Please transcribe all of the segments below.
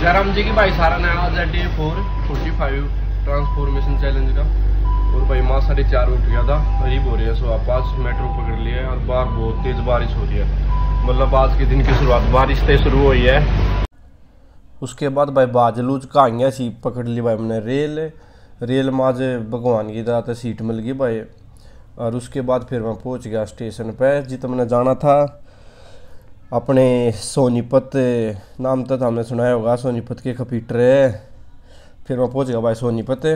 जयराम जी की भाई सारा नया ZD4 45 ट्रांसफॉर्मेशन चैलेंज का। और भाई माँ 4:30 उठ गया था, करीब हो रही है। सो आप आज मेट्रो पकड़ लिया है और बाहर बहुत तेज बारिश हो रही है। मतलब आज के दिन की शुरुआत बारिश से शुरू हुई है। उसके बाद भाई बाजलूज कहाँ सी पकड़ ली भाई हमने रेल में आज भगवान की तरह सीट मिल गई भाई। और उसके बाद फिर मैं पहुंच गया स्टेशन पे जितना मैंने जाना था अपने सोनीपत। नाम तो हमने सुनाया होगा, सोनीपत के कंप्यूटर है। फिर मैं पहुंच गया भाई सोनीपत।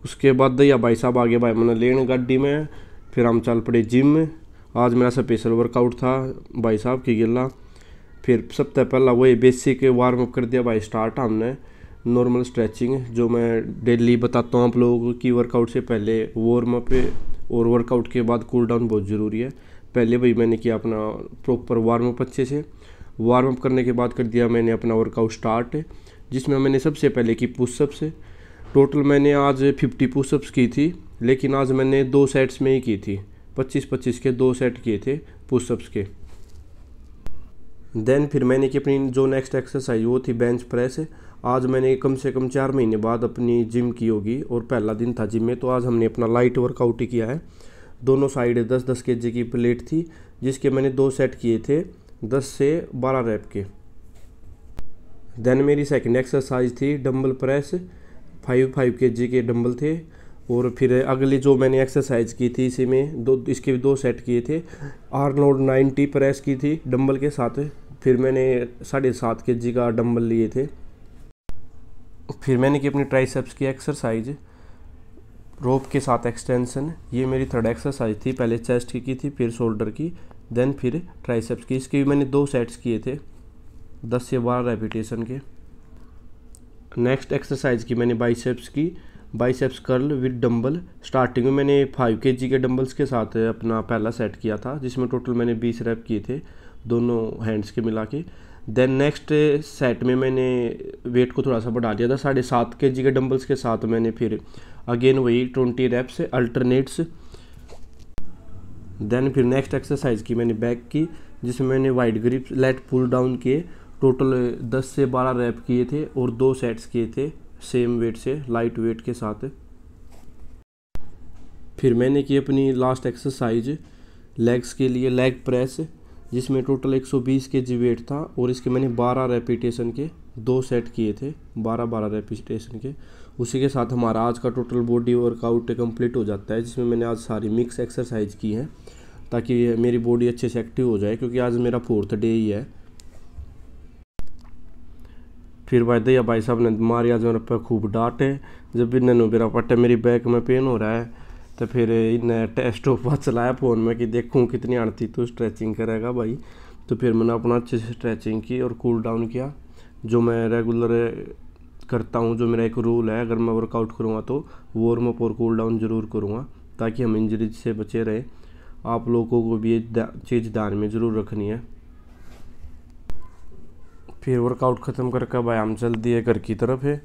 उसके बाद दैया भाई साहब आ गए भाई मैंने लेने गाड़ी में। फिर हम चल पड़े जिम। आज मेरा स्पेशल वर्कआउट था भाई साहब की गिला। फिर सबसे पहला वही बेसिक वार्म अप कर दिया भाई स्टार्ट हमने। नॉर्मल स्ट्रेचिंग जो मैं डेली बताता हूँ आप लोगों की, वर्कआउट से पहले वार्म अप और वर्कआउट के बाद कूल डाउन बहुत ज़रूरी है। पहले भाई मैंने किया अपना प्रॉपर वार्म अप अच्छे से। वार्म अप करने के बाद कर दिया मैंने अपना वर्कआउट स्टार्ट, जिसमें मैंने सबसे पहले की पुशअप्स। टोटल मैंने आज 50 पुशअप्स की थी, लेकिन आज मैंने 2 सेट्स में ही की थी। 25-25 के 2 सेट किए थे पुशअप्स के। देन फिर मैंने की अपनी जो नेक्स्ट एक्सरसाइज वो थी बेंच प्रेस। आज मैंने कम से कम 4 महीने बाद अपनी जिम की होगी और पहला दिन था जिम में, तो आज हमने अपना लाइट वर्कआउट ही किया है। दोनों साइड 10-10 kg की प्लेट थी, जिसके मैंने 2 सेट किए थे 10 से 12 रैप के। देन मेरी सेकंड एक्सरसाइज थी डंबल प्रेस। 5 kg के डंबल थे। और फिर अगली जो मैंने एक्सरसाइज की थी इसी में इसके 2 सेट किए थे। आर्नोल्ड 90 प्रेस की थी डंबल के साथ। फिर मैंने 7.5 kg का डंबल लिए थे। फिर मैंने की अपनी ट्राइसेप्स की एक्सरसाइज रोप के साथ एक्सटेंशन। ये मेरी थर्ड एक्सरसाइज थी। पहले चेस्ट की थी, फिर शोल्डर की, देन फिर ट्राइसेप्स की। इसके भी मैंने 2 सेट्स किए थे 10 से 12 रेपिटेशन के। नेक्स्ट एक्सरसाइज की मैंने बाइसेप्स की, biceps curl with dumbbell. Starting में मैंने 5 kg के डंबल्स के साथ अपना पहला सेट किया था, जिसमें टोटल मैंने 20 रैप किए थे दोनों हैंड्स के मिला के। देन नेक्स्ट सेट में मैंने वेट को थोड़ा सा बढ़ा दिया था। 7.5 kg के डंबल्स के साथ मैंने फिर अगेन वही 20 रैप्स अल्टरनेट्स। देन फिर नेक्स्ट एक्सरसाइज की मैंने बैक की, जिसमें मैंने wide grip lat pull down किए। टोटल 10 से 12 रैप किए थे और 2 सेट्स किए थे सेम वेट से, लाइट वेट के साथ। फिर मैंने की अपनी लास्ट एक्सरसाइज लेग्स के लिए लेग प्रेस, जिसमें टोटल 120 kg वेट था और इसके मैंने 12 रेपिटेशन के 2 सेट किए थे 12-12 रेपिटेशन के। उसी के साथ हमारा आज का टोटल बॉडी वर्कआउट कंप्लीट हो जाता है, जिसमें मैंने आज सारी मिक्स एक्सरसाइज की हैं ताकि मेरी बॉडी अच्छे से एक्टिव हो जाए, क्योंकि आज मेरा 4th डे ही है। फिर भाई दैया भाई साहब ने मारी आज मेरे पे खूब डांटे। जब इन्होंने मेरा पट्टे मेरी बैक में पेन हो रहा है, तो फिर इन्हें टेस्ट ऑफ चलाया फ़ोन में कि देखूँ कितनी आड़ती तो स्ट्रेचिंग करेगा भाई। तो फिर मैंने अपना अच्छे से स्ट्रेचिंग की और कूल डाउन किया, जो मैं रेगुलर करता हूँ। जो मेरा एक रूल है, अगर मैं वर्कआउट करूँगा तो वार्म अप और कूल डाउन ज़रूर करूँगा, ताकि हम इंजरी से बचे रहें। आप लोगों को भी ये चीज़ ध्यान में ज़रूर रखनी है। फिर वर्कआउट ख़त्म करके भाई हम चल दिए घर की तरफ है।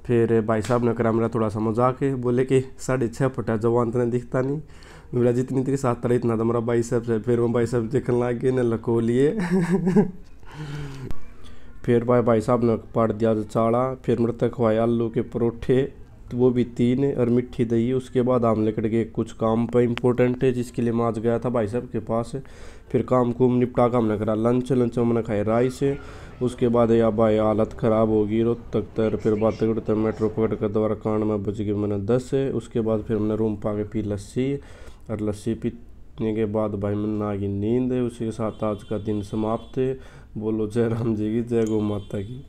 फिर भाई साहब ने करा मेरा थोड़ा सा मजाक है, बोले कि 6.5 फटा जवान तो दिखता नहीं, मेरा जितनी तेरी 7 तरह इतना तो मेरा भाई साहब से। फिर मैं भाई साहब देखने लग गए ने लको लिए। फिर भाई साहब ने पाड़ दिया चाड़ा। फिर मेरे तक खवाए आलू के परोठे, तो वो भी 3 और मिट्टी दही। उसके बाद हम लेकर गए कुछ काम पर इम्पोर्टेंट है, जिसके लिए मैं आज गया था भाई साहब के पास। फिर काम कुम निपटा का हमने करा लंच में मैंने खाए राइस। उसके बाद या भाई हालत ख़राब होगी रोज तक तर। फिर बात करते मेट्रो पकड़ कर दोबारा कांड में बज गए मैंने 10। उसके बाद फिर हमने रूम पा के पी लस्सी, और लस्सी पीने के बाद भाई मैंने आ गई नींद। उसी के साथ आज का दिन समाप्त है। बोलो जय राम जी की, जय गौ माता की।